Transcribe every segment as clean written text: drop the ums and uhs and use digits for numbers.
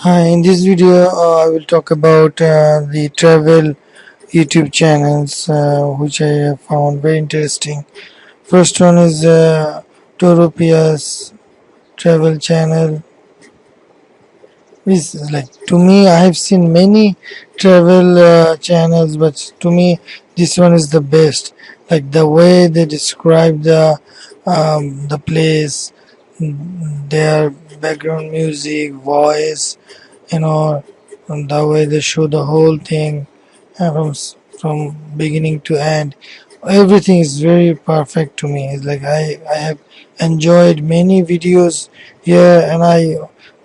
Hi, in this video, I will talk about the travel YouTube channels which I have found very interesting. First one is Toropia's travel channel. This is like to me, I have seen many travel channels, but to me, this one is the best. Like the way they describe the place, their background music, voice, and the way they show the whole thing from beginning to end. Everything is very perfect to me. It's like I have enjoyed many videos here, and I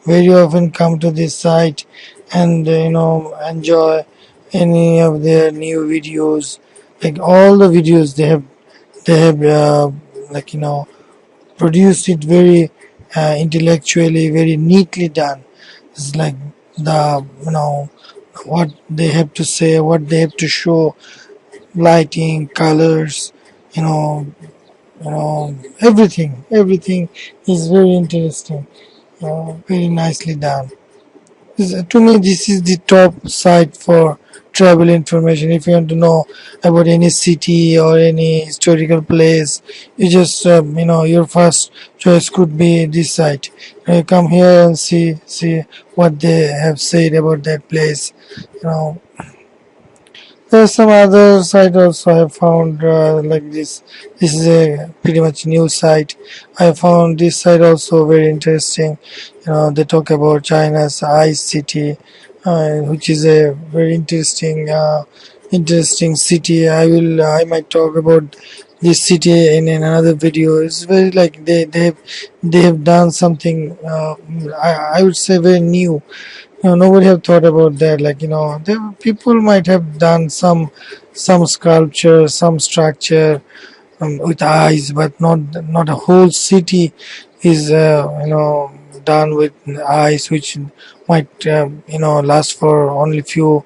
very often come to this site and enjoy any of their new videos. Like all the videos they have produced it very intellectually, very neatly done. It's like the what they have to say, what they have to show, lighting, colors, you know, everything is very interesting, very nicely done. To me, this is the top site for travel information. If you want to know about any city or any historical place, you just your first choice could be this site. Come here and see what they have said about that place. You know, there's some other site also I have found like this. This is a pretty much new site. I found this site also very interesting. They talk about China's Ice City, which is a very interesting city. I might talk about this city in another video. It's very like they have done something. I would say very new. Nobody have thought about that. Like people might have done some sculpture, some structure with eyes, but not a whole city is done with eyes, which might last for only few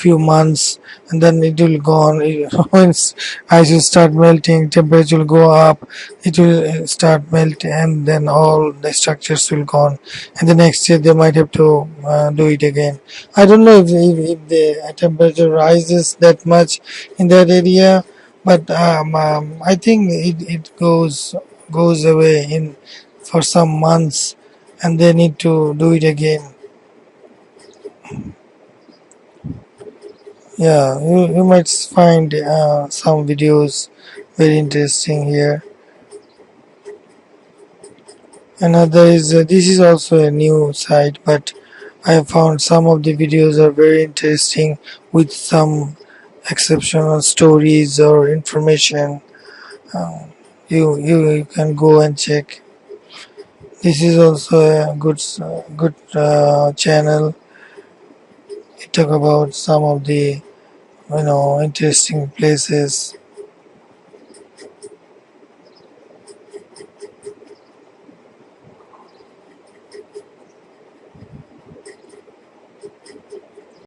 months, and then it will gone. Once ice will start melting, temperature will go up, it will start melting, and then all the structures will gone. And the next year they might have to do it again. I don't know if the temperature rises that much in that area, but I think it goes away in for some months, and they need to do it again. Yeah, you might find some videos very interesting here. Another is this is also a new site, but I have found some of the videos are very interesting with some exceptional stories or information. You can go and check. This is also a good channel. It talk about some of the interesting places.